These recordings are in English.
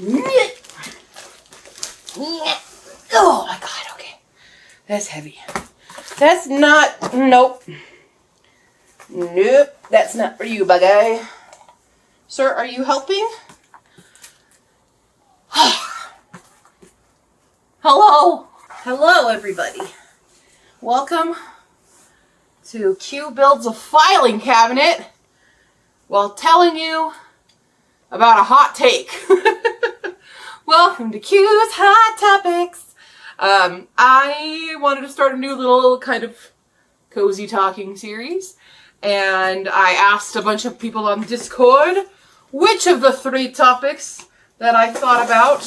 Oh my god, okay. That's heavy. That's not, nope. Nope, that's not for you, bug eye. Sir, are you helping? Hello. Hello, everybody. Welcome to Q Builds a Filing Cabinet while telling you about a hot take. Welcome to Q's Hot Topics. I wanted to start a new little kind of cozy talking series, and I asked a bunch of people on Discord which of the 3 topics that I thought about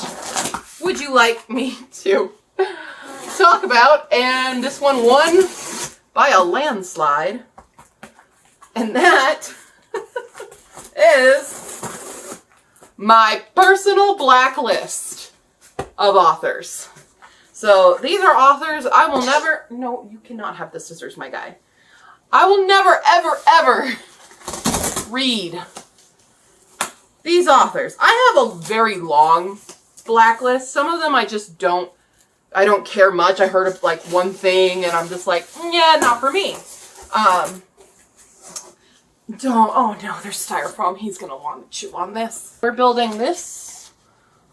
would you like me to talk about, and this one won by a landslide, and that is my personal blacklist of authors. So these are authors I will never, no, you cannot have the scissors, my guy. I will never, ever, ever read these authors. I have a very long blacklist. Some of them I just don't care much. I heard of like one thing and I'm just like, yeah, not for me. Oh no, there's styrofoam. He's gonna want to chew on this. We're building this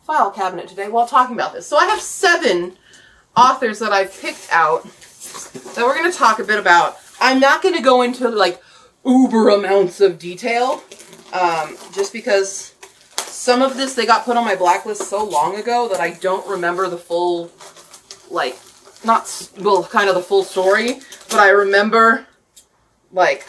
file cabinet today while talking about this. So I have 7 authors that I've picked out that we're gonna talk a bit about. I'm not gonna go into like uber amounts of detail, just because some of this they got put on my blacklist so long ago that I don't remember the full, like, kind of the full story, but I remember, like,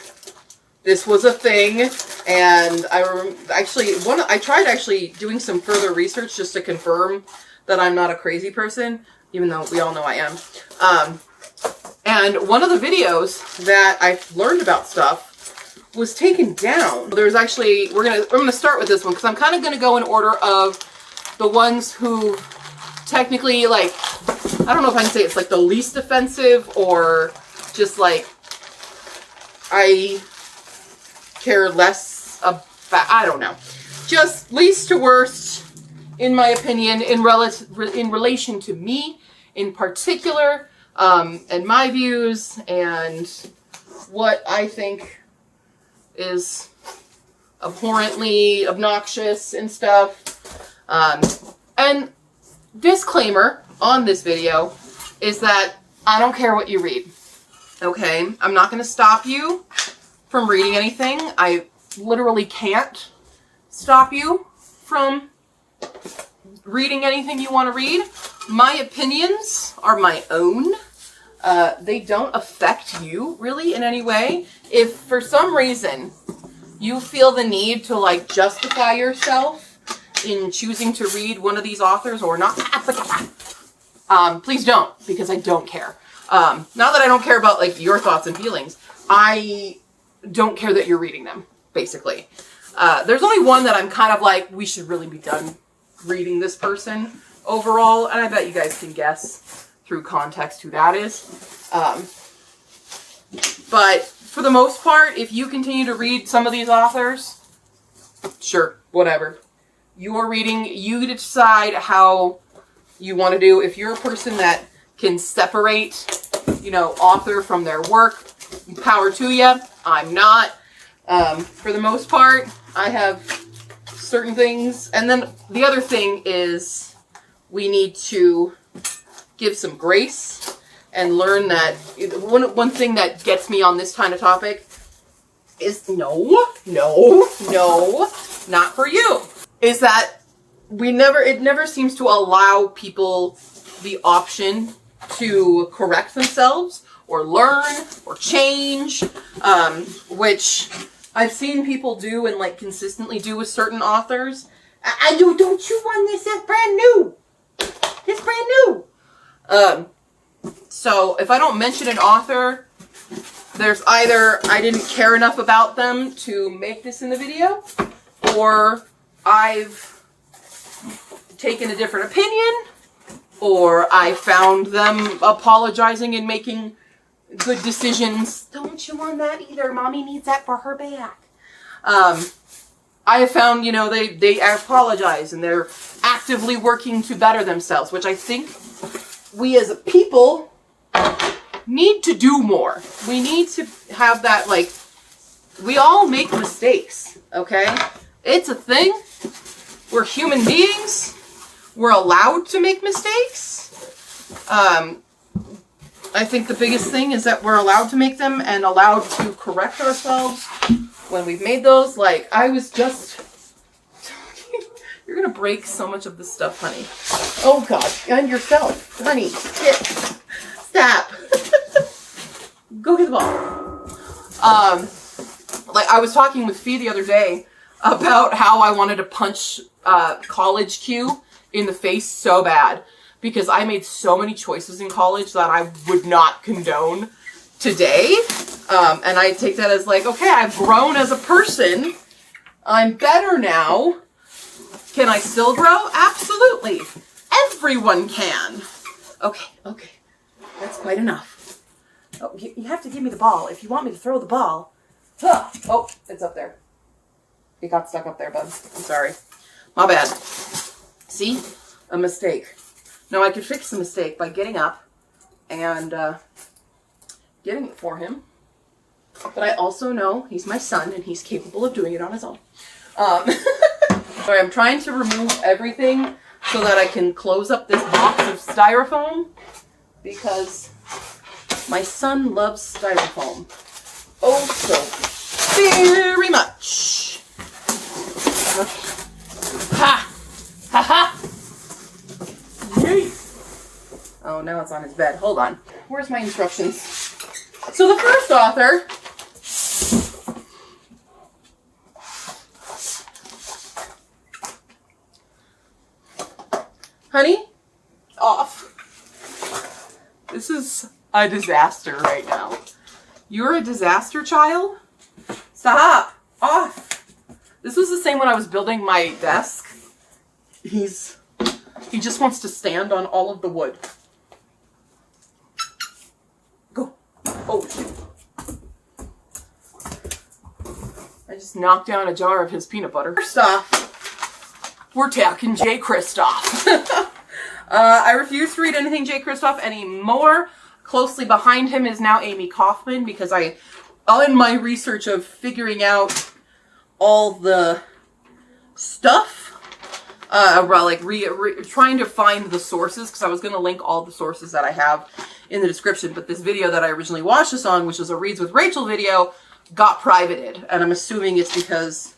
this was a thing, and I tried actually doing some further research just to confirm that I'm not a crazy person, even though we all know I am. And one of the videos that I learned about stuff was taken down. There's actually, we're gonna start with this one because I'm kind of gonna go in order of the ones who technically, like, I don't know if I can say it's like the least offensive or just like I care less about, I don't know. Just least to worst, in my opinion, in relation to me in particular, and my views and what I think is abhorrently obnoxious and stuff. And disclaimer on this video is that I don't care what you read. Okay? I'm not going to stop you from reading anything. I literally can't stop you from reading anything you want to read. My opinions are my own. They don't affect you really in any way. If for some reason you feel the need to like justify yourself in choosing to read one of these authors or not, please don't, because I don't care. Not that I don't care about like your thoughts and feelings. I don't care that you're reading them, basically. There's only one that I'm kind of like, we should really be done reading this person overall, and I bet you guys can guess through context who that is. But for the most part, if you continue to read some of these authors, sure, whatever. You are reading, you decide how you want to do. If you're a person that can separate, you know, author from their work, power to you. I'm not. For the most part, I have certain things. And then the other thing is we need to give some grace and learn that one thing that gets me on this kind of topic is no, not for you. Is that it never seems to allow people the option to correct themselves or learn or change, which I've seen people do and like consistently do with certain authors. Don't you want this? It's brand new. It's brand new. So if I don't mention an author, there's either I didn't care enough about them to make this in the video, or I've taken a different opinion, or I found them apologizing and making good decisions. Don't you want that either? Mommy needs that for her back. I have found, you know, they apologize and they're actively working to better themselves, which I think we as a people need to do more. We need to have that, like, we all make mistakes, okay? It's a thing. We're human beings. We're allowed to make mistakes. I think the biggest thing is that we're allowed to make them and allowed to correct ourselves when we've made those. Like, I was just talking. You're going to break so much of this stuff, honey. Oh, God. And yourself. Honey, shit. Stop. Go get the ball. Like, I was talking with Fee the other day about how I wanted to punch college Q in the face so bad. Because I made so many choices in college that I would not condone today. And I take that as like, okay, I've grown as a person. I'm better now. Can I still grow? Absolutely. Everyone can. Okay. That's quite enough. Oh, you have to give me the ball. If you want me to throw the ball. Huh. Oh, it's up there. It got stuck up there, bud. I'm sorry. My bad. See? A mistake. Now, I could fix the mistake by getting up and getting it for him. But I also know he's my son and he's capable of doing it on his own. Sorry, I'm trying to remove everything so that I can close up this box of styrofoam because my son loves styrofoam. Oh, so very much. Okay. Ha! Ha ha! Oh, now it's on his bed. Hold on. Where's my instructions? So the first author honey, off. This is a disaster right now. You're a disaster child? Stop. Off. This was the same when I was building my desk. He just wants to stand on all of the wood. Go. Oh, shoot. I just knocked down a jar of his peanut butter. First off, we're talking J. Kristoff. I refuse to read anything J. Kristoff anymore. Closely behind him is now Amy Kaufman because in my research of figuring out all the stuff, trying to find the sources, because I was going to link all the sources that I have in the description, but this video that I originally watched this on, which was a Reads with Rachel video, got privated, and I'm assuming it's because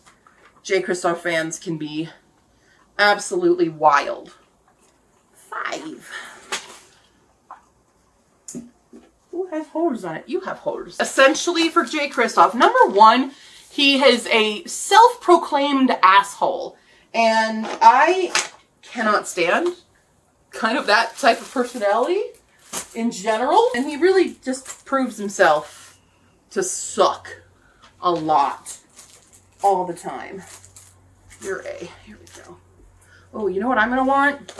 J. Kristoff fans can be absolutely wild. 5. Who has holes on it? You have holes. Essentially, for J. Kristoff, number 1, he is a self-proclaimed asshole. And I cannot stand kind of that type of personality in general. And he really just proves himself to suck a lot all the time. You're A. Here we go. Oh, you know what I'm going to want?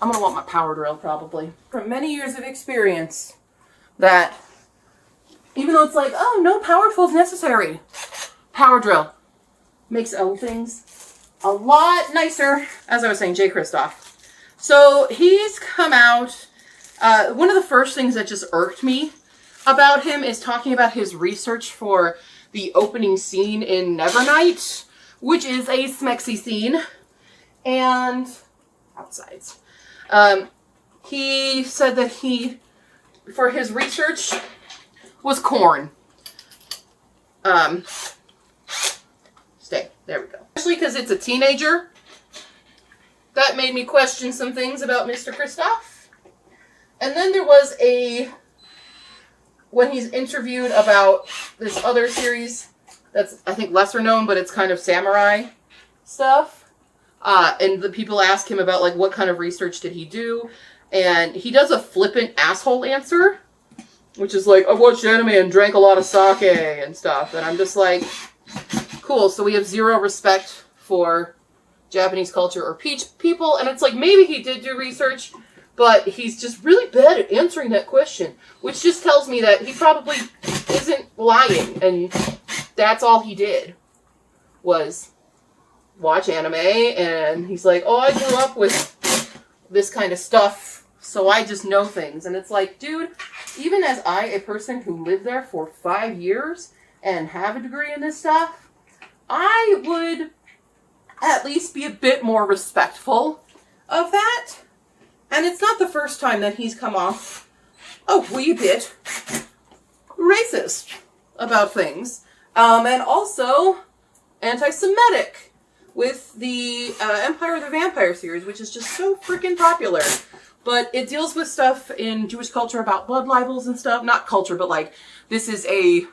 I'm going to want my power drill, probably. From many years of experience, that even though it's like, oh, no power tools necessary, power drill makes all things a lot nicer. As I was saying, J. Kristoff. So he's come out. One of the first things that just irked me about him is talking about his research for the opening scene in Nevernight, which is a smexy scene. And outsides. He said that for his research, was corn. Stay. There we go. Especially because it's a teenager. That made me question some things about Mr. Kristoff. And then there was when he's interviewed about this other series that's, I think, lesser known, but it's kind of samurai stuff. And the people ask him about, like, what kind of research did he do? And he does a flippant asshole answer, which is like, I watched anime and drank a lot of sake and stuff. And I'm just like, cool, so we have zero respect for Japanese culture or people. And it's like, maybe he did do research, but he's just really bad at answering that question, which just tells me that he probably isn't lying. And that's all he did was watch anime, and he's like, oh, I grew up with this kind of stuff, so I just know things. And it's like, dude, even as a person who lived there for 5 years and have a degree in this stuff, I would at least be a bit more respectful of that. And it's not the first time that he's come off a wee bit racist about things. And also anti-Semitic with the Empire of the Vampire series, which is just so freaking popular. But it deals with stuff in Jewish culture about blood libels and stuff. Not culture, but like, this is a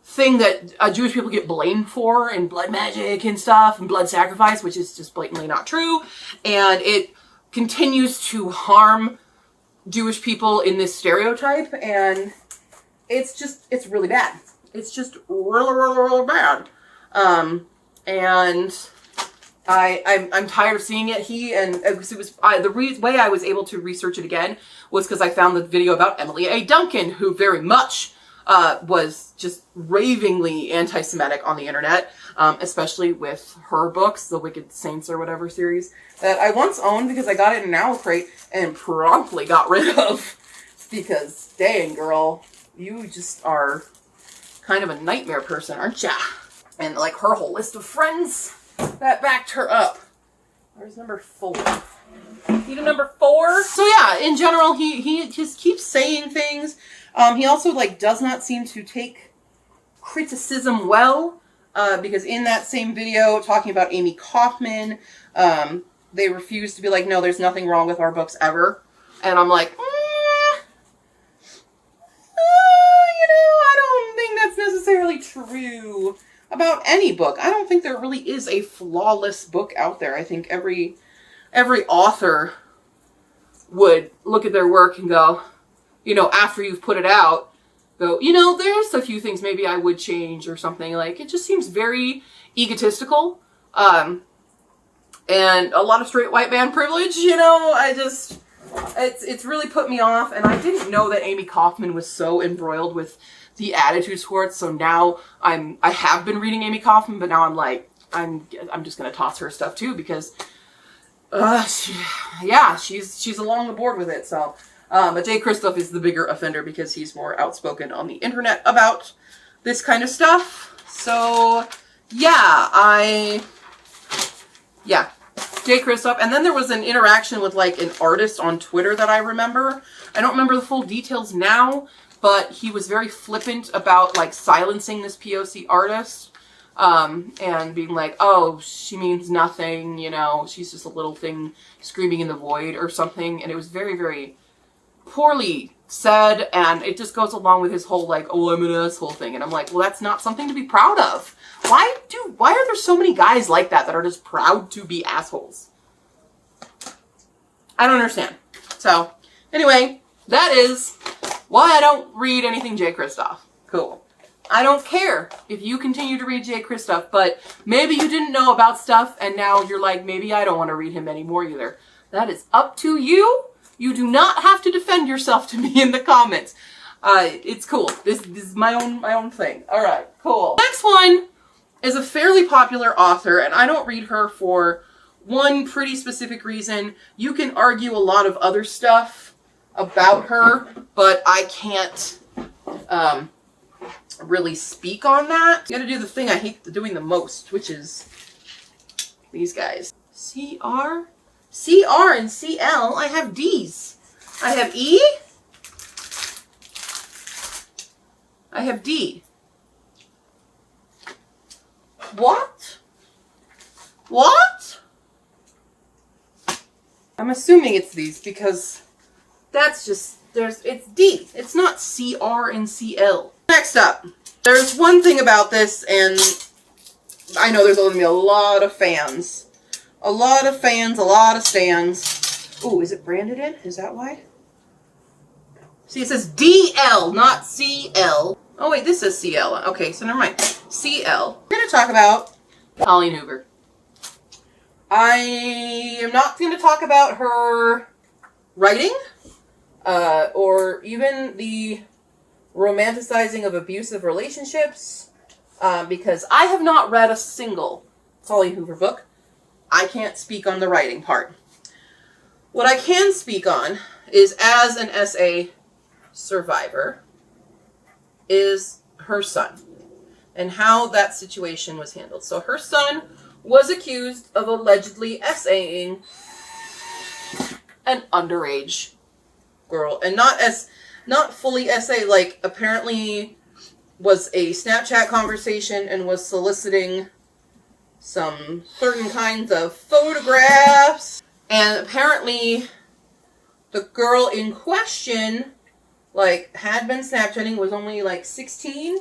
thing that Jewish people get blamed for, and blood magic and stuff, and blood sacrifice, which is just blatantly not true. And it continues to harm Jewish people in this stereotype, and it's really bad. It's just really, really, really bad. And I'm tired of seeing it. The way I was able to research it again was because I found the video about Emily A. Duncan, who very much was just ravingly anti-Semitic on the internet, especially with her books, the Wicked Saints or whatever series, that I once owned because I got it in an owl crate and promptly got rid of. Because, dang girl, you just are kind of a nightmare person, aren't ya? And like her whole list of friends that backed her up. Where's number 4? Need a number 4? So yeah, in general, he just keeps saying things. He also like does not seem to take criticism well, because in that same video talking about Amy Kaufman, they refuse to be like, no, there's nothing wrong with our books ever. And I'm like, I don't think that's necessarily true about any book. I don't think there really is a flawless book out there. I think every author would look at their work and go, after you've put it out, go, there's a few things maybe I would change or something. Like, it just seems very egotistical. And a lot of straight white man privilege, it's really put me off. And I didn't know that Amy Kaufman was so embroiled with the attitude towards. So now I have been reading Amy Kaufman, but now I'm like, I'm just going to toss her stuff too, because, she's along the board with it. So, but Jay Kristoff is the bigger offender because he's more outspoken on the internet about this kind of stuff. So, Jay Kristoff. And then there was an interaction with like an artist on Twitter that I remember. I don't remember the full details now, but he was very flippant about like silencing this POC artist, and being like, oh, she means nothing, she's just a little thing screaming in the void or something. And it was very, very poorly said, and it just goes along with his whole like, oh, I'm an asshole thing. And I'm like, well, that's not something to be proud of. Why are there so many guys like that are just proud to be assholes? I don't understand. So, anyway, that is why I don't read anything Jay Kristoff. Cool. I don't care if you continue to read Jay Kristoff, but maybe you didn't know about stuff and now you're like, maybe I don't want to read him anymore either. That is up to you. You do not have to defend yourself to me in the comments. It's cool. This is my own thing. All right, cool. Next one is a fairly popular author, and I don't read her for one pretty specific reason. You can argue a lot of other stuff about her, but I can't really speak on that. You gotta do the thing I hate doing the most, which is these guys. CR, and CL. I have D's. I have E. I have D. What? I'm assuming it's these because that's just, it's D. It's not CR and CL. Next up, there's one thing about this, and I know there's going to be a lot of fans. A lot of stands. Ooh, is it branded in? Is that why? See, it says DL, not CL. Oh wait, this says CL. Okay, so never mind. CL. We're going to talk about Colleen Hoover. I am not going to talk about her writing, or even the romanticizing of abusive relationships, because I have not read a single Colleen Hoover book. I can't speak on the writing part. What I can speak on is, as an SA survivor, is her son and how that situation was handled. So her son was accused of allegedly SAing an underage girl, and not fully SA, like apparently was a Snapchat conversation and was soliciting some certain kinds of photographs. And apparently the girl in question, like, had been Snapchatting, was only like 16,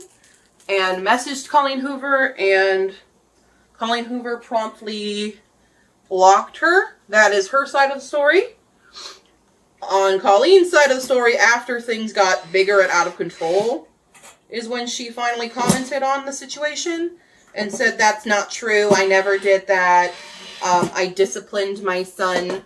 and messaged Colleen Hoover, and Colleen Hoover promptly blocked her. That is her side of the story. On Colleen's side of the story, after things got bigger and out of control, is when she finally commented on the situation and said, that's not true, I never did that. I disciplined my son,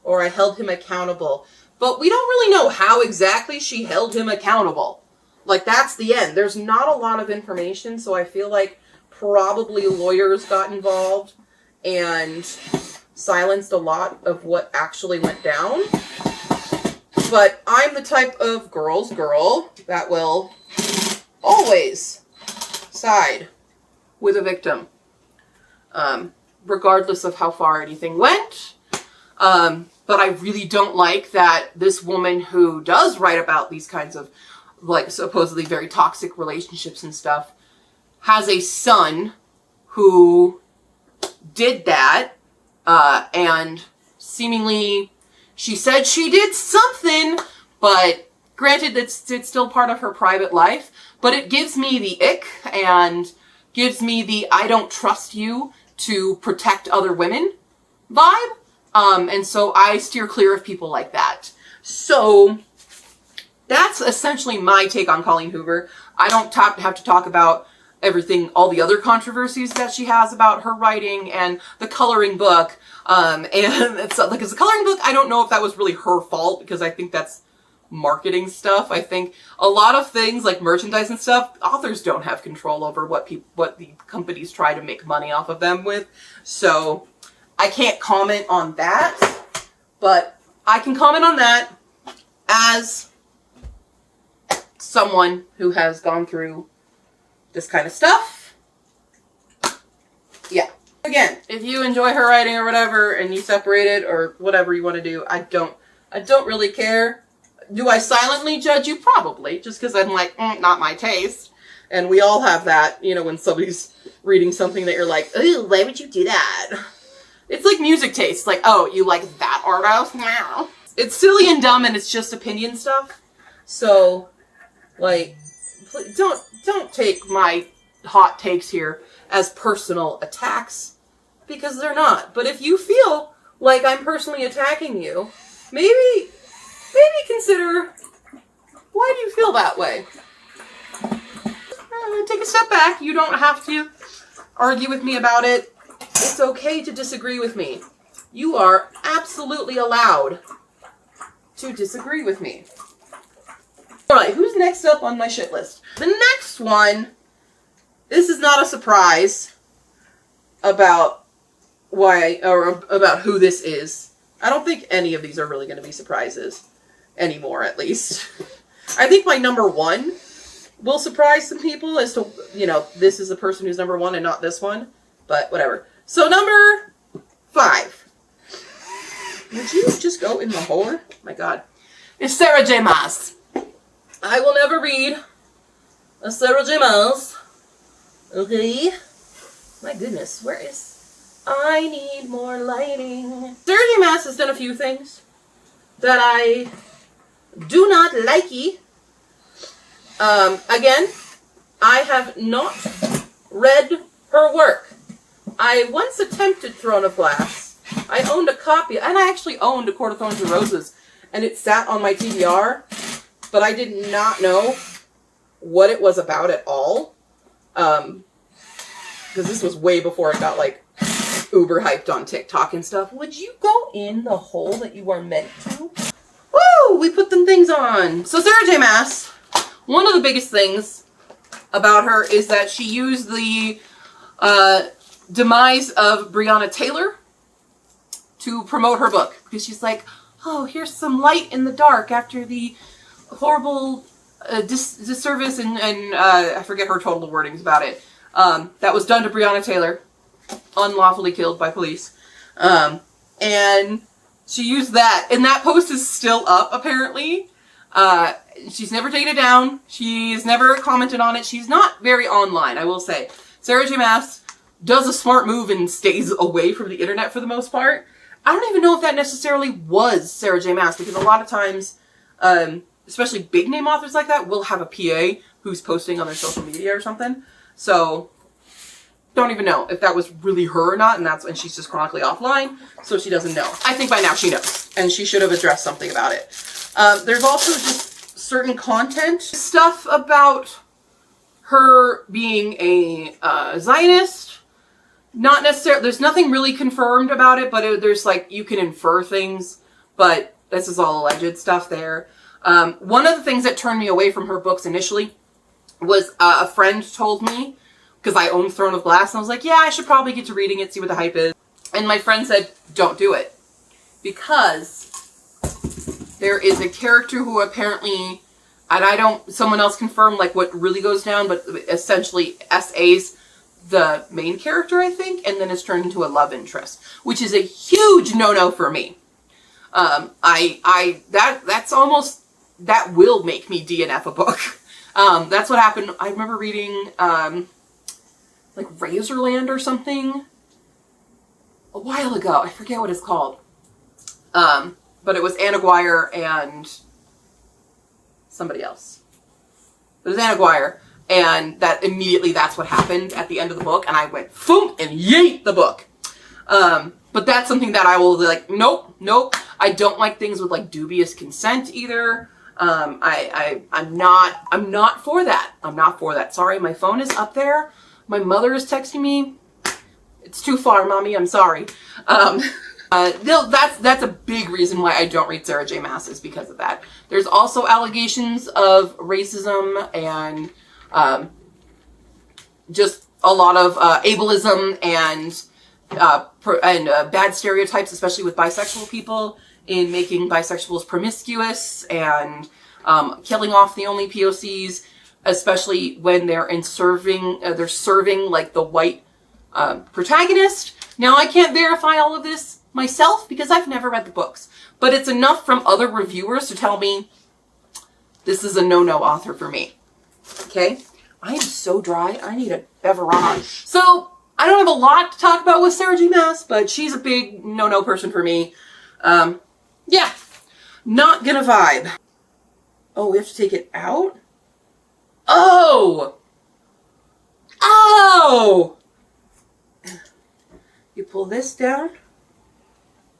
or I held him accountable. But we don't really know how exactly she held him accountable. Like, that's the end. There's not a lot of information, so I feel like probably lawyers got involved and silenced a lot of what actually went down. But I'm the type of girl's girl that will always side with a victim. Regardless of how far anything went. But I really don't like that this woman who does write about these kinds of, like, supposedly very toxic relationships and stuff, has a son who did that, and seemingly she said she did something, but granted it's still part of her private life, but it gives me the ick and gives me the I don't trust you to protect other women vibe. And so I steer clear of people like that. So that's essentially my take on Colleen Hoover. I don't have to talk about everything, all the other controversies that she has about her writing and the coloring book. And it's like, as a coloring book, I don't know if that was really her fault, because I think that's marketing stuff. I think a lot of things like merchandise and stuff, authors don't have control over what the companies try to make money off of them with. So I can't comment on that, but I can comment on that as someone who has gone through this kind of stuff. Yeah. Again, if you enjoy her writing or whatever and you separate it or whatever you want to do, I don't really care. Do I silently judge you? Probably, just because I'm like, not my taste. And we all have that, you know, when somebody's reading something that you're like, ooh, why would you do that? It's like music taste. Like, oh, you like that artist? Wow. It's silly and dumb, and it's just opinion stuff. So, like, don't take my hot takes here as personal attacks, because they're not. But if you feel like I'm personally attacking you, maybe consider, why do you feel that way? Take a step back. You don't have to argue with me about it. It's okay to disagree with me. You are absolutely allowed to disagree with me. Alright, who's next up on my shit list? The next one, this is not a surprise about why, or about who this is. I don't think any of these are really going to be surprises. Anymore, at least. I think my number one will surprise some people as to, you know, this is the person who's number one and not this one. But whatever. So number 5. Would you just go in the hole? My God. It's Sarah J. Maas. I will never read a Sarah J. Maas. Okay. My goodness, where is... I need more lighting. Sarah J. Maas has done a few things that I do not likey. Again, I have not read her work. I once attempted Throne of Glass. I owned a copy, and I actually owned A Court of Thorns and Roses, and it sat on my TBR, but I did not know what it was about at all. Because this was way before it got, like, uber hyped on TikTok and stuff. Would you go in the hole that you are meant to? Woo! We put them things on. So Sarah J. Maas, one of the biggest things about her is that she used the demise of Breonna Taylor to promote her book. Because she's like, oh, here's some light in the dark after the horrible disservice and I forget her total wordings about it. That was done to Breonna Taylor, unlawfully killed by police. And she used that, and that post is still up, apparently. She's never taken it down. She's never commented on it. She's not very online, I will say. Sarah J. Maas does a smart move and stays away from the internet for the most part. I don't even know if that necessarily was Sarah J. Maas, because a lot of times, especially big name authors like that, will have a PA who's posting on their social media or something. So, don't even know if that was really her or not, and she's just chronically offline, so she doesn't know. I think by now she knows, and she should have addressed something about it. There's also just certain content stuff about her being a Zionist. Not necessarily, there's nothing really confirmed about it, but there's like, you can infer things, but this is all alleged stuff there. One of the things that turned me away from her books initially was a friend told me, because I own Throne of Glass, and I was like, yeah, I should probably get to reading it, see what the hype is. And my friend said, don't do it. Because there is a character who apparently, and someone else confirmed like what really goes down, but essentially SA's the main character, I think, and then is turned into a love interest, which is a huge no-no for me. That's almost, that will make me DNF a book. That's what happened. I remember reading, like Razorland or something a while ago. I forget what it's called. But it was Anna Guire and somebody else. It was Anna Guire, and that's what happened at the end of the book, and I went boom and yeet the book. But that's something that I will be like, nope. I don't like things with like dubious consent either. I'm not for that. I'm not for that. Sorry, my phone is up there. My mother is texting me. It's too far, Mommy. I'm sorry. That's a big reason why I don't read Sarah J. Maas, is because of that. There's also allegations of racism and just a lot of ableism and bad stereotypes, especially with bisexual people, in making bisexuals promiscuous and killing off the only POCs, especially when they're serving like the white protagonist. Now, I can't verify all of this myself because I've never read the books, but it's enough from other reviewers to tell me this is a no-no author for me. Okay? I am so dry. I need a beverage. So, I don't have a lot to talk about with Sarah J. Maas, but she's a big no-no person for me. Yeah. Not gonna vibe. Oh, we have to take it out? Oh! You pull this down.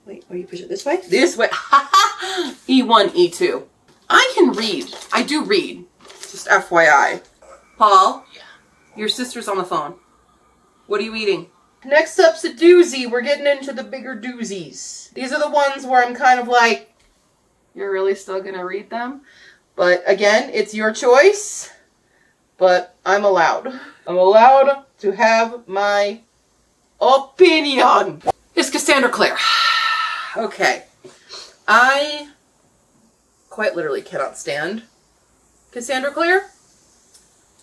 Wait, you push it this way? This way. E1, E2. I can read. I do read. Just FYI. Paul? Yeah. Your sister's on the phone. What are you eating? Next up's a doozy. We're getting into the bigger doozies. These are the ones where I'm kind of like, you're really still gonna read them? But again, it's your choice. But I'm allowed. I'm allowed to have my opinion. It's Cassandra Clare. Okay. I quite literally cannot stand Cassandra Clare.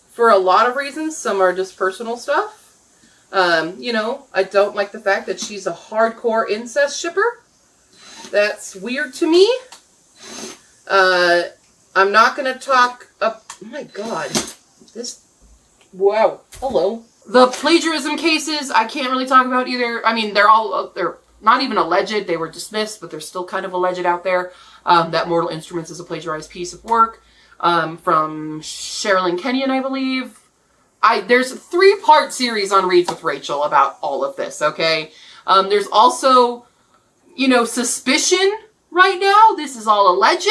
For a lot of reasons. Some are just personal stuff. I don't like the fact that she's a hardcore incest shipper. That's weird to me. I'm not going to talk up... Oh my god. Wow. Hello. The plagiarism cases, I can't really talk about either. I mean, they're not even alleged. They were dismissed, but they're still kind of alleged out there. That Mortal Instruments is a plagiarized piece of work. From Sherilyn Kenyon, I believe. There's a 3-part series on Reads with Rachel about all of this, okay? There's also, suspicion right now, this is all alleged,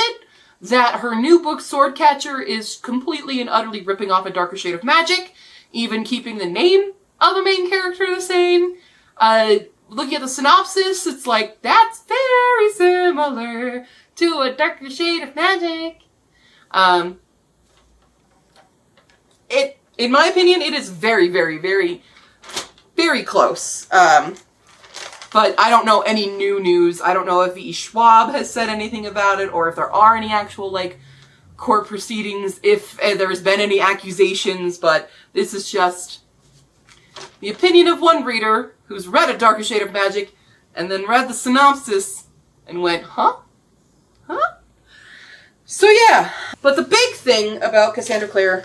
that her new book, Swordcatcher, is completely and utterly ripping off A Darker Shade of Magic, even keeping the name of the main character the same. Looking at the synopsis, it's like, that's very similar to A Darker Shade of Magic. In my opinion, it is very, very, very very close. But I don't know any new news. I don't know if V. Schwab has said anything about it, or if there are any actual, like, court proceedings, if there's been any accusations, but this is just the opinion of one reader who's read A Darker Shade of Magic and then read the synopsis and went, huh? Huh? So yeah, but the big thing about Cassandra Clare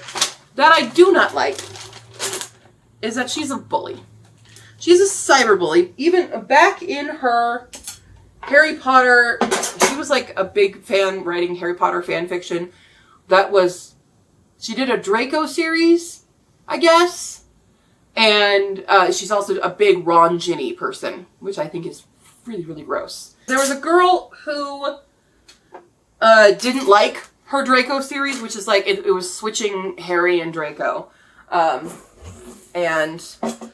that I do not like is that she's a bully. She's a cyberbully. Even back in her Harry Potter, she was like a big fan writing Harry Potter fan fiction. She did a Draco series, I guess. And she's also a big Ron Ginny person, which I think is really, really gross. There was a girl who didn't like her Draco series, which is like, it was switching Harry and Draco. And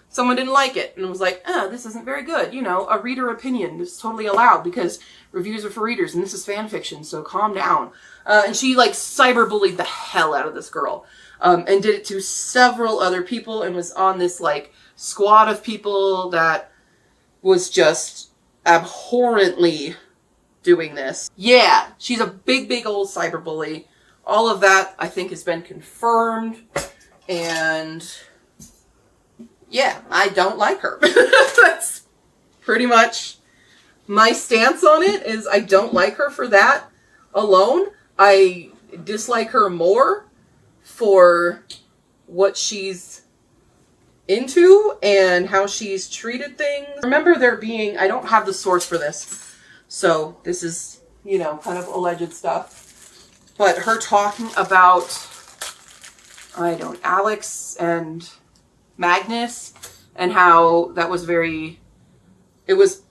someone didn't like it and was like, this isn't very good. You know, a reader opinion is totally allowed because reviews are for readers and this is fan fiction, so calm down. And she like cyberbullied the hell out of this girl. And did it to several other people and was on this like squad of people that was just abhorrently doing this. Yeah, she's a big, big old cyberbully. All of that, I think, has been confirmed. And yeah, I don't like her. That's pretty much my stance on it, is I don't like her for that alone. I dislike her more for what she's into and how she's treated things. Remember there being, I don't have the source for this, so this is, you know, kind of alleged stuff, but her talking about, Alex and Magnus, and how that was it was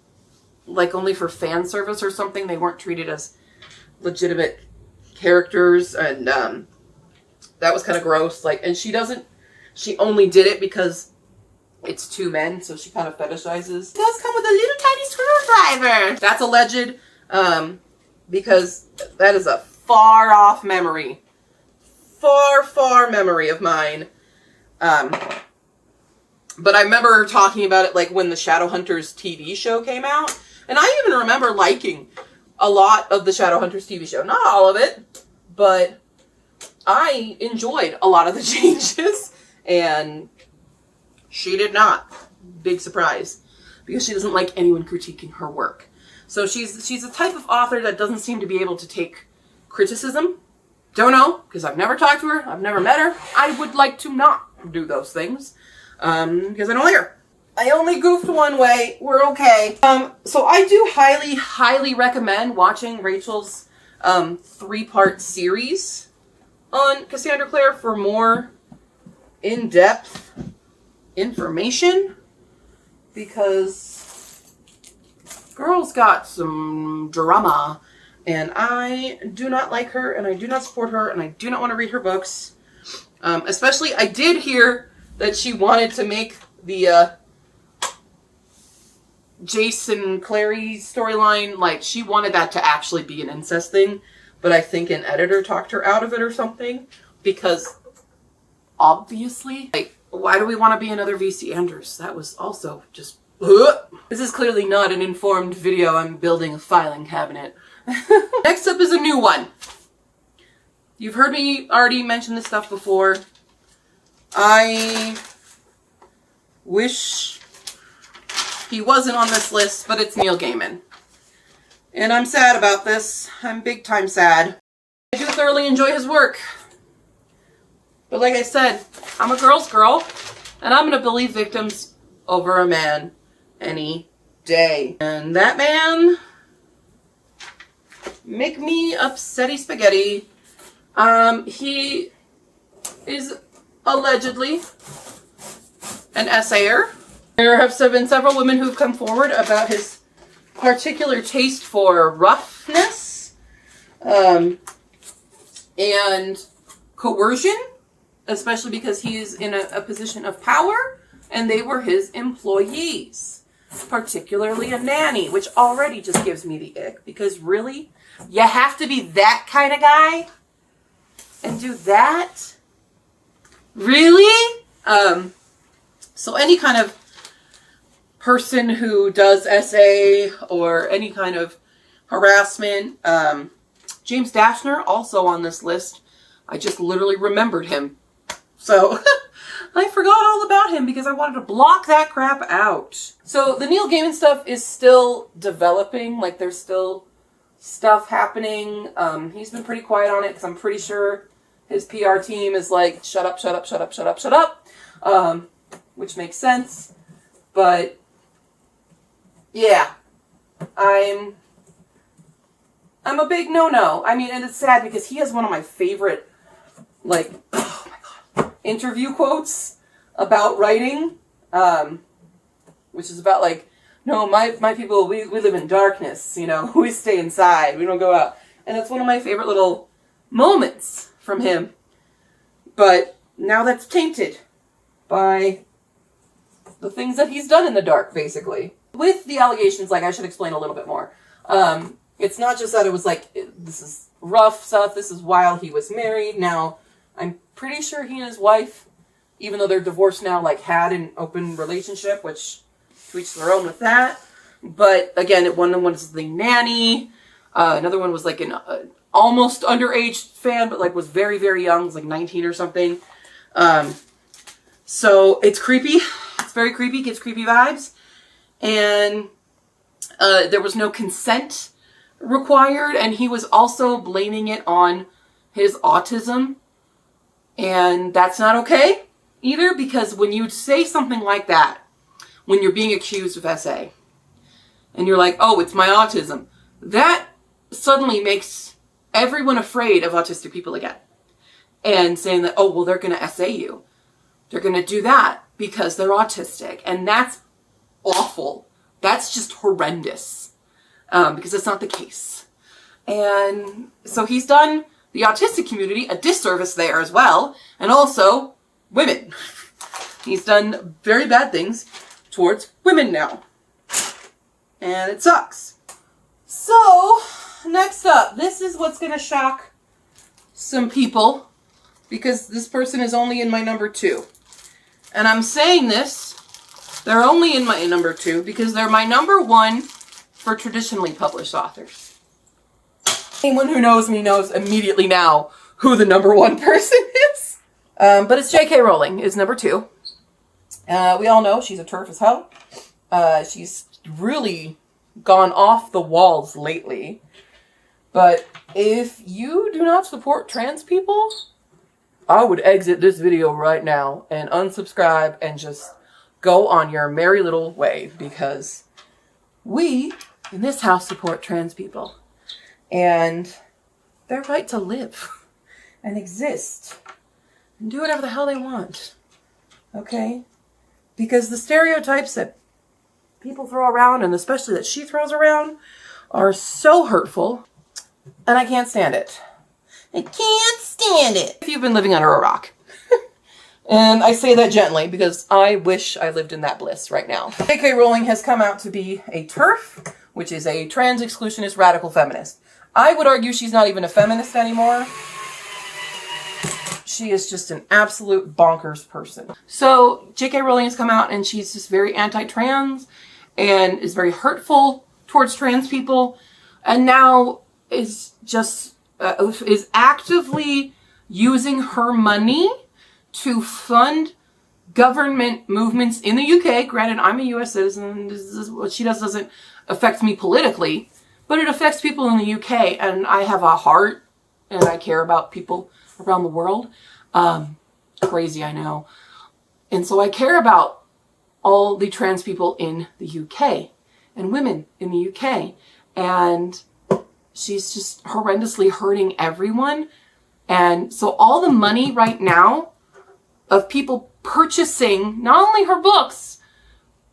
like only for fan service or something. They weren't treated as legitimate characters, and that was kind of gross. Like, and she only did it because it's two men, so she kind of fetishizes. It does come with a little tiny screwdriver. That's alleged, because that is a far off memory. Far memory of mine. But I remember her talking about it like when the Shadowhunters TV show came out. And I even remember liking a lot of the Shadowhunters TV show. Not all of it, but I enjoyed a lot of the changes. And she did not. Big surprise. Because she doesn't like anyone critiquing her work. So she's a type of author that doesn't seem to be able to take criticism. Don't know, because I've never talked to her. I've never met her. I would like to not do those things. Because I don't like her. I only goofed one way. We're okay. So I do highly, highly recommend watching Rachel's 3-part series on Cassandra Clare for more in-depth information. Because girl's got some drama. And I do not like her, and I do not support her, and I do not want to read her books. Especially, I did hear that she wanted to make the Jason Clary storyline, like, she wanted that to actually be an incest thing. But I think an editor talked her out of it or something. Because, obviously, like, why do we want to be another V.C. Andrews? That was also just... This is clearly not an informed video. I'm building a filing cabinet. Next up is a new one. You've heard me already mention this stuff before. I wish he wasn't on this list, but it's Neil Gaiman. And I'm sad about this. I'm big time sad. I do thoroughly enjoy his work. But like I said, I'm a girl's girl, and I'm going to believe victims over a man any day. And that man... make me upsetty spaghetti. He is allegedly an essayer. There have been several women who've come forward about his particular taste for roughness, and coercion, especially because he is in a position of power, and they were his employees, particularly a nanny, which already just gives me the ick, because really? You have to be that kind of guy and do that? Really? So any kind of person who does SA or any kind of harassment. James Dashner, also on this list. I just literally remembered him. So I forgot all about him because I wanted to block that crap out. So the Neil Gaiman stuff is still developing. Like, there's still stuff happening. He's been pretty quiet on it because I'm pretty sure his PR team is like, shut up, shut up, shut up, shut up, shut up. Which makes sense. But yeah, I'm a big no-no. I mean, and it's sad because he has one of my favorite, like, oh my God, interview quotes about writing, which is about, like, no, my people, we live in darkness, you know, we stay inside, we don't go out. And it's one of my favorite little moments from him. But now that's tainted by the things that he's done in the dark, basically. With the allegations, like, I should explain a little bit more. It's not just that it was like, this is rough stuff, this is while he was married. Now, I'm pretty sure he and his wife, even though they're divorced now, like, had an open relationship, which to each their own with that. But again, one was the nanny. Another one was like an almost underage fan, but like was very, very young, was like 19 or something. So it's creepy. It's very creepy, gives creepy vibes. And there was no consent required, and he was also blaming it on his autism. And that's not okay either, because when you say something like that, when you're being accused of SA, and you're like, oh, it's my autism, that suddenly makes everyone afraid of autistic people again. And saying that, oh, well, they're going to SA you. They're going to do that because they're autistic. And that's awful. That's just horrendous. Because it's not the case. And so he's done the autistic community a disservice there as well. And also women. He's done very bad things towards women now. And it sucks. So, next up, this is what's going to shock some people, because this person is only in my number 2. And I'm saying this, they're only in my number 2 because they're my number 1 for traditionally published authors. Anyone who knows me knows immediately now who the number 1 person is. But it's J.K. Rowling is number 2. We all know she's a turf as hell. She's really gone off the walls lately. But if you do not support trans people, I would exit this video right now and unsubscribe and just go on your merry little way, because we in this house support trans people and their right to live and exist and do whatever the hell they want. Okay? Because the stereotypes that people throw around, and especially that she throws around, are so hurtful, and I can't stand it. I can't stand it. If you've been living under a rock. And I say that gently because I wish I lived in that bliss right now. J.K. Rowling has come out to be a TERF, which is a trans exclusionist radical feminist. I would argue she's not even a feminist anymore. She is just an absolute bonkers person. So J.K. Rowling has come out and she's just very anti-trans and is very hurtful towards trans people, and now is just is actively using her money to fund government movements in the UK. Granted, I'm a US citizen. What she does doesn't affect me politically, but it affects people in the UK, and I have a heart and I care about people around the world. Crazy, I know. And so I care about all the trans people in the UK and women in the UK. And she's just horrendously hurting everyone. And so all the money right now of people purchasing not only her books,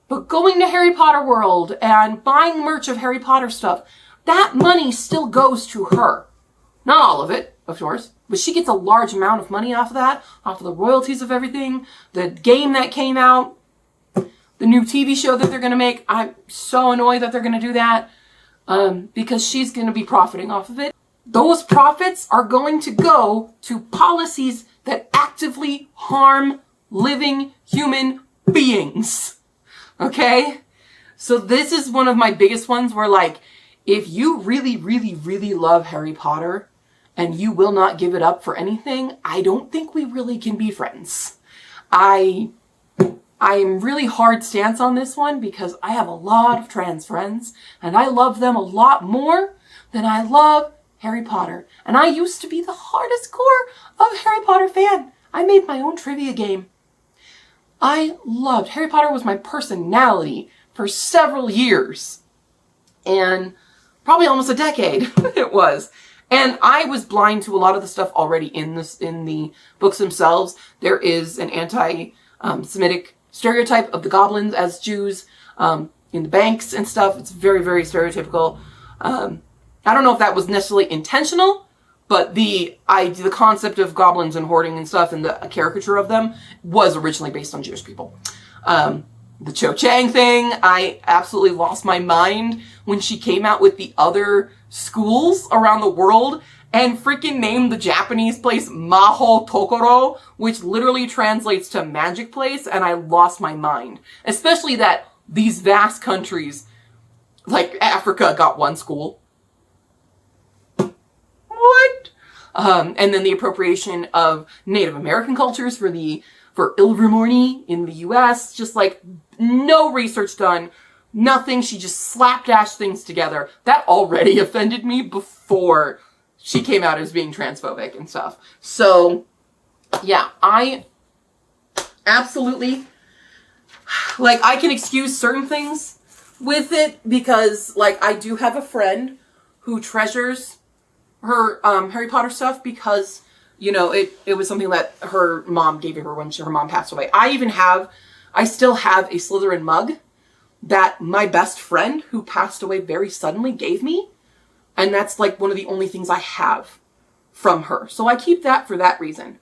but going to Harry Potter World and buying merch of Harry Potter stuff, that money still goes to her. Not all of it, of course, but she gets a large amount of money off of that, off of the royalties of everything, the game that came out, the new TV show that they're going to make. I'm so annoyed that they're going to do that because she's going to be profiting off of it. Those profits are going to go to policies that actively harm living human beings. Okay? So this is one of my biggest ones where, like, if you really, really, really love Harry Potter and you will not give it up for anything, I don't think we really can be friends. I'm really hard stance on this one because I have a lot of trans friends and I love them a lot more than I love Harry Potter. And I used to be the hardest core of Harry Potter fan. I made my own trivia game. I loved Harry Potter was my personality for several years. And probably almost a decade it was. And I was blind to a lot of the stuff already in the books themselves. There is an anti-Semitic stereotype of the goblins as Jews in the banks and stuff. It's very, very stereotypical. I don't know if that was necessarily intentional, but the concept of goblins and hoarding and stuff and the caricature of them was originally based on Jewish people. The Cho Chang thing, I absolutely lost my mind when she came out with the other schools around the world and freaking named the Japanese place Maho Tokoro, which literally translates to magic place, and I lost my mind. Especially that these vast countries, like Africa, got one school. What? And then the appropriation of Native American cultures for Ilvermorny in the US, just like no research done, nothing. She just slapdash things together. That already offended me before she came out as being transphobic and stuff. So, yeah, I absolutely, like, I can excuse certain things with it because, like, I do have a friend who treasures her Harry Potter stuff because, you know, it was something that her mom gave her when her mom passed away. I still have a Slytherin mug that my best friend who passed away very suddenly gave me. And that's like one of the only things I have from her. So I keep that for that reason.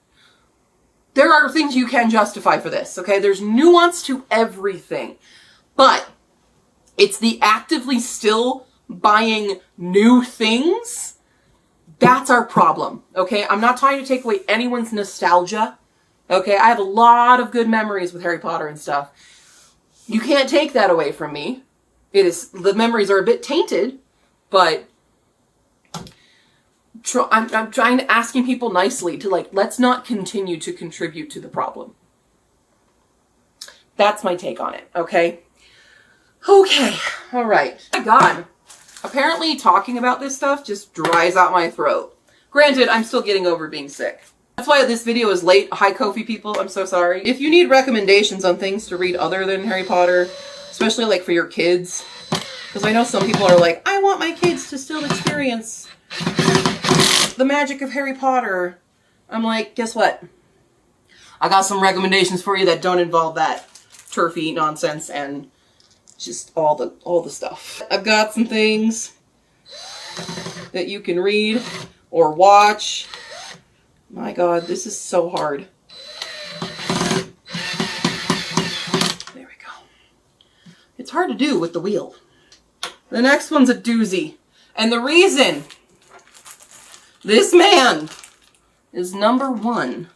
There are things you can justify for this, okay? There's nuance to everything. But it's the actively still buying new things. That's our problem, okay? I'm not trying to take away anyone's nostalgia, okay? I have a lot of good memories with Harry Potter and stuff. You can't take that away from me. The memories are a bit tainted, but I'm trying to asking people nicely to, like, let's not continue to contribute to the problem. That's my take on it, okay? Okay, all right. Oh my God. Apparently talking about this stuff just dries out my throat. Granted, I'm still getting over being sick. That's why this video is late. Hi, Ko-fi people. I'm so sorry. If you need recommendations on things to read other than Harry Potter, especially like for your kids, because I know some people are like, I want my kids to still experience the magic of Harry Potter. I'm like, guess what? I got some recommendations for you that don't involve that turfy nonsense and just all the stuff. I've got some things that you can read or watch. My God, this is so hard. There we go. It's hard to do with the wheel. The next one's a doozy. And the reason this man is #1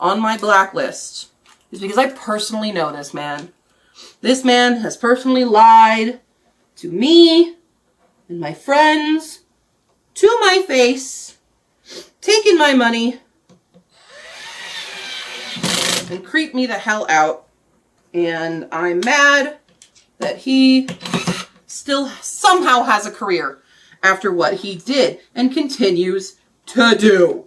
on my blacklist is because I personally know this man. This man has personally lied to me and my friends, to my face, taken my money, and creeped me the hell out. And I'm mad that he still somehow has a career after what he did and continues to do.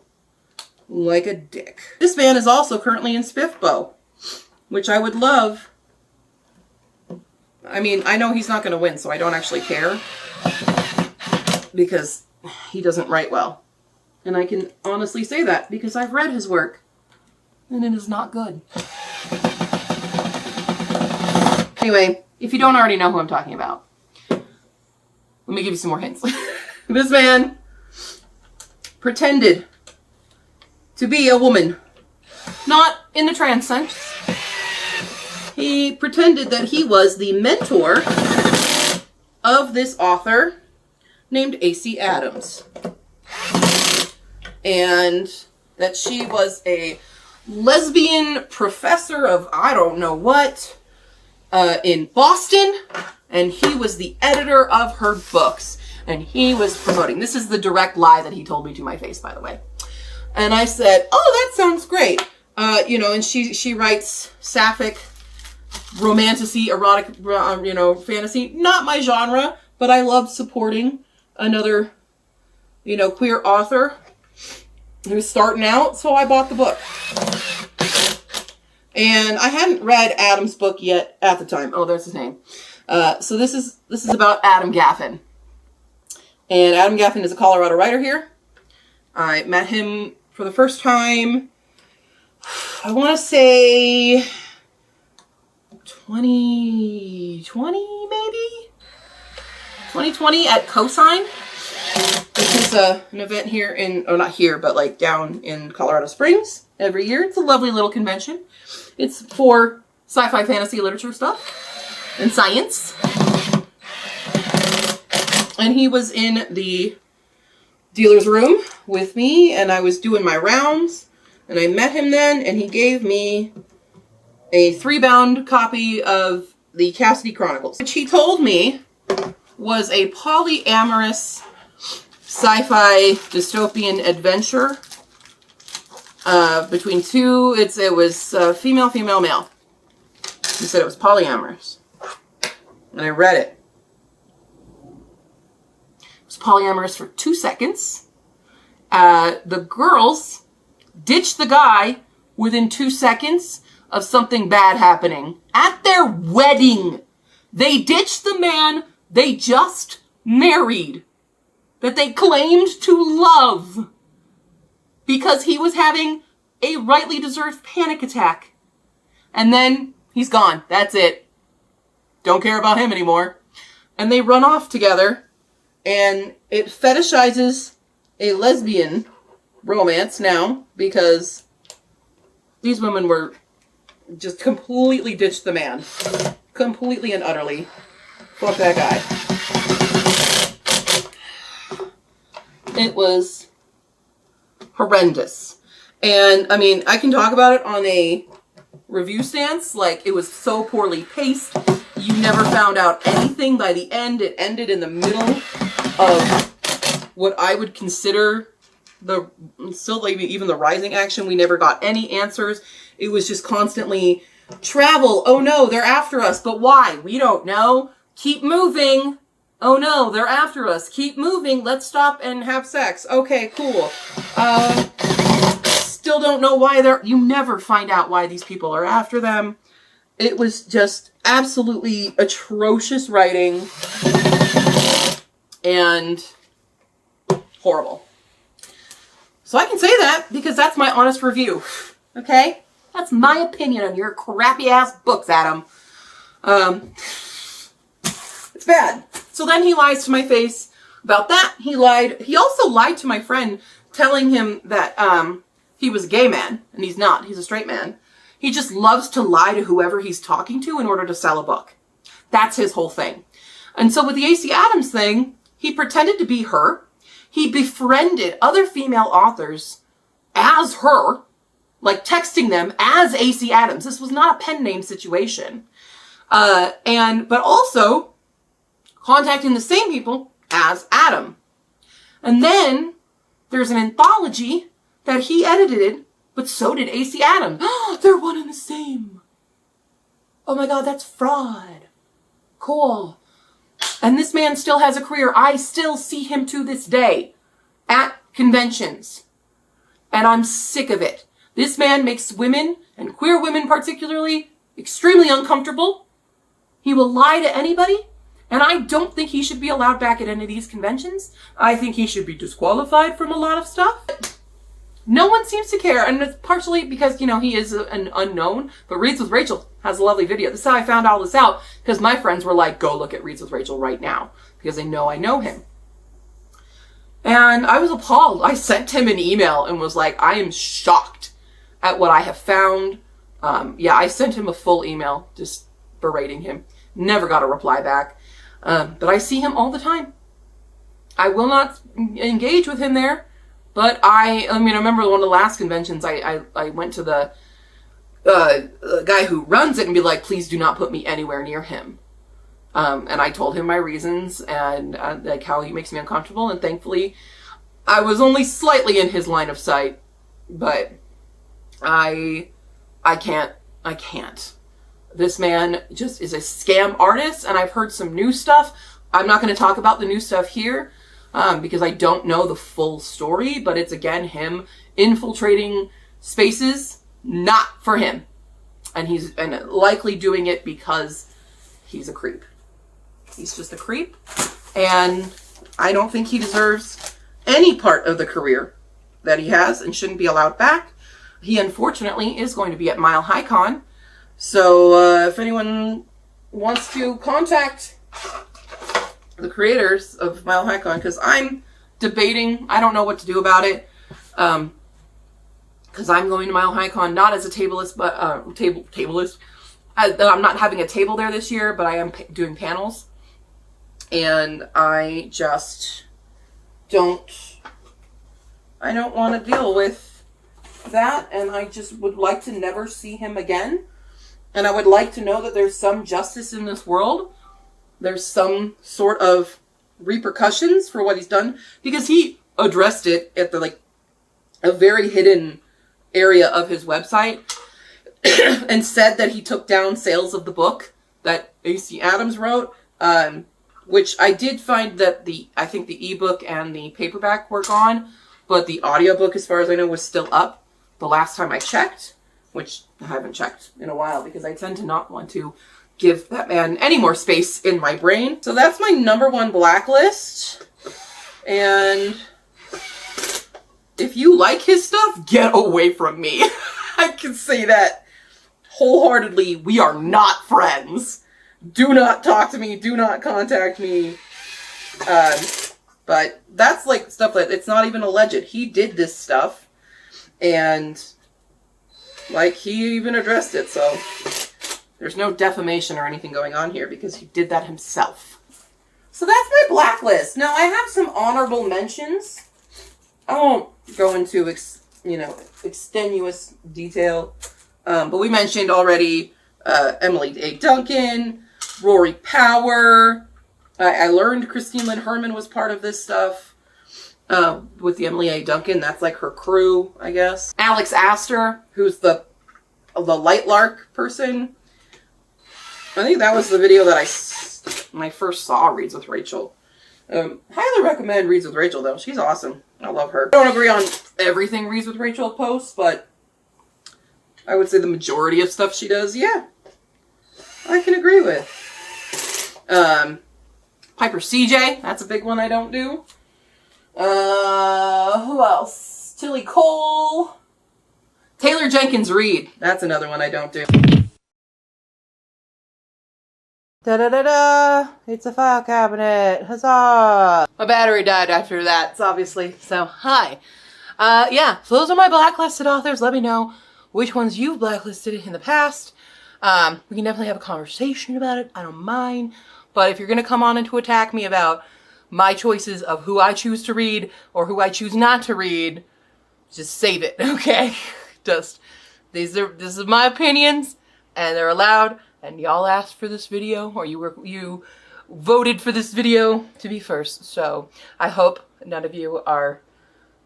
Like a dick. This man is also currently in Spiffbo, which I would love. I mean, I know he's not going to win, so I don't actually care. Because he doesn't write well. And I can honestly say that because I've read his work. And it is not good. Anyway, if you don't already know who I'm talking about, let me give you some more hints. This man pretended to be a woman. Not in the trans sense. He pretended that he was the mentor of this author named A.C. Adams. And that she was a lesbian professor of I don't know what in Boston. And he was the editor of her books. And he was promoting. This is the direct lie that he told me to my face, by the way. And I said, oh, that sounds great. You know, and she writes sapphic, romantasy, erotic, you know, fantasy. Not my genre, but I love supporting another, you know, queer author who's starting out. So I bought the book. And I hadn't read Adam's book yet at the time. Oh, there's his name. So this is about Adam Gaffen. And Adam Gaffen is a Colorado writer here. I met him for the first time, I want to say 2020 maybe? 2020 at Cosign, which is an event here in, oh not here, but like down in Colorado Springs every year. It's a lovely little convention. It's for sci-fi fantasy literature stuff and science. And he was in the dealer's room with me, and I was doing my rounds, and I met him then, and he gave me a 3-bound copy of the Cassidy Chronicles, which he told me was a polyamorous sci-fi dystopian adventure between two, it was female, female, male. He said it was polyamorous. And I read it. Polyamorous for 2 seconds. The girls ditched the guy within 2 seconds of something bad happening. At their wedding, they ditched the man they just married, that they claimed to love, because he was having a rightly deserved panic attack. And then he's gone. That's it. Don't care about him anymore. And they run off together. And it fetishizes a lesbian romance now, because these women were just completely ditched the man. Completely and utterly. Fuck that guy. It was horrendous. And, I mean, I can talk about it on a review stance. Like, it was so poorly paced. You never found out anything by the end. It ended in the middle of what I would consider even the rising action. We never got any answers. It was just constantly travel. Oh no, they're after us. But why? We don't know. Keep moving. Oh no, they're after us. Keep moving. Let's stop and have sex. Okay, cool. Still don't know why you never find out why these people are after them. It was just absolutely atrocious writing. And horrible. So I can say that because that's my honest review. Okay? That's my opinion on your crappy ass books, Adam. It's bad. So then he lies to my face about that. He also lied to my friend, telling him that he was a gay man, and he's not. He's a straight man. He just loves to lie to whoever he's talking to in order to sell a book. That's his whole thing. And so with the A.C. Adams thing, he pretended to be her. He befriended other female authors as her, like texting them as A.C. Adams. This was not a pen name situation. But also contacting the same people as Adam. And then there's an anthology that he edited, but so did A.C. Adams. They're one and the same. Oh my God, that's fraud. Cool. And this man still has a career. I still see him to this day at conventions. And I'm sick of it. This man makes women, and queer women particularly, extremely uncomfortable. He will lie to anybody. And I don't think he should be allowed back at any of these conventions. I think he should be disqualified from a lot of stuff. No one seems to care. And it's partially because, you know, he is an unknown. But Reads with Rachel has a lovely video. This is how I found all this out. Because my friends were like, go look at Reads with Rachel right now. Because they know I know him. And I was appalled. I sent him an email and was like, I am shocked at what I have found. I sent him a full email just berating him. Never got a reply back. But I see him all the time. I will not engage with him there. But I remember one of the last conventions, I went to the guy who runs it and be like, please do not put me anywhere near him. And I told him my reasons and like how he makes me uncomfortable. And thankfully, I was only slightly in his line of sight, but I can't. This man just is a scam artist, and I've heard some new stuff. I'm not going to talk about the new stuff here because I don't know the full story, but it's again him infiltrating spaces, not for him. And he's likely doing it because he's a creep. He's just a creep, and I don't think he deserves any part of the career that he has and shouldn't be allowed back. He unfortunately is going to be at Mile High Con. So if anyone wants to contact the creators of Mile High Con, because I'm debating, I don't know what to do about it, because I'm going to Mile High Con not as a tablist, but tablist. I'm not having a table there this year, but I am doing panels, and I just don't want to deal with that, and I just would like to never see him again. And I would like to know that there's some justice in this world. There's some sort of repercussions for what he's done, because he addressed it at a very hidden area of his website and said that he took down sales of the book that AC Adams wrote, which I did find that I think the ebook and the paperback were gone, but the audiobook, as far as I know, was still up the last time I checked, which I haven't checked in a while because I tend to not want to give that man any more space in my brain. So that's my number one blacklist. And if you like his stuff, get away from me. I can say that wholeheartedly. We are not friends. Do not talk to me. Do not contact me. But that's like stuff that it's not even alleged. He did this stuff. And like, he even addressed it, so there's no defamation or anything going on here because he did that himself. So that's my blacklist. Now, I have some honorable mentions. I won't go into, extenuous detail, but we mentioned already Emily A. Duncan, Rory Power. I learned Christine Lynn Herman was part of this stuff. With the Emily A. Duncan, that's like her crew, I guess. Alex Astor, who's the Lightlark person. I think that was the video that when I first saw Reads with Rachel. Highly recommend Reads with Rachel, though. She's awesome. I love her. I don't agree on everything Reads with Rachel posts, but I would say the majority of stuff she does, yeah, I can agree with. Piper CJ, that's a big one I don't do. Who else? Tilly Cole. Taylor Jenkins Reid. That's another one I don't do. Da-da-da-da. It's a file cabinet. Huzzah. My battery died after that, obviously. So, hi. Yeah, so those are my blacklisted authors. Let me know which ones you've blacklisted in the past. We can definitely have a conversation about it. I don't mind. But if you're going to come on and to attack me about my choices of who I choose to read or who I choose not to read, just save it, okay? This is my opinions, and they're allowed, and y'all asked for this video, or you voted for this video to be first. So I hope none of you are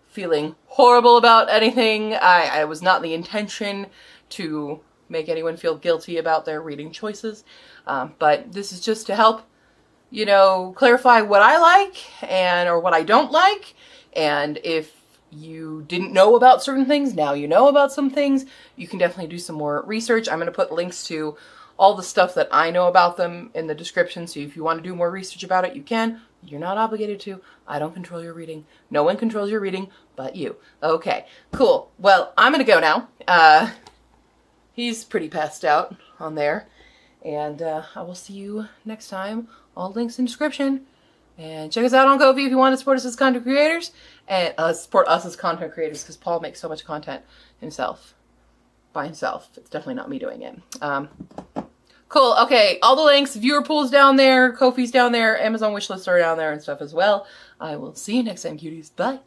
feeling horrible about anything. I was not the intention to make anyone feel guilty about their reading choices, but this is just to help, clarify what I like or what I don't like. And if you didn't know about certain things, now you know about some things. You can definitely do some more research. I'm going to put links to all the stuff that I know about them in the description. So if you want to do more research about it, you can. You're not obligated to. I don't control your reading. No one controls your reading but you. Okay, cool. Well, I'm going to go now. He's pretty passed out on there. And I will see you next time. All links in the description. And check us out on Ko-fi if you want to support us as content creators. And support us as content creators, because Paul makes so much content himself. By himself. It's definitely not me doing it. Cool. Okay. All the links, viewer pools down there, Ko-fi's down there, Amazon wishlists are down there and stuff as well. I will see you next time, cuties. Bye.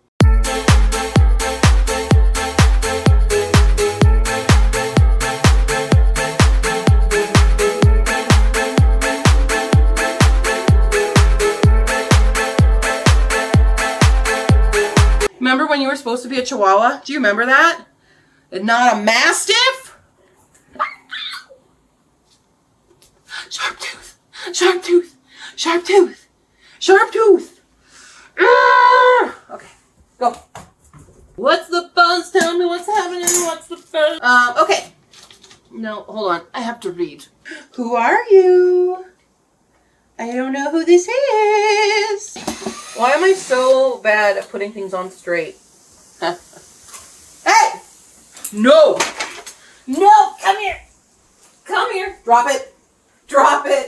supposed to be a Chihuahua? Do you remember that? And not a Mastiff? Sharp tooth. Sharp tooth. Sharp tooth. Sharp tooth. Okay, go. What's the buzz? Tell me what's happening. What's the buzz? Okay. No, hold on. I have to read. Who are you? I don't know who this is. Why am I so bad at putting things on straight? Hey! No! No! Come here! Come here! Drop it! Drop it!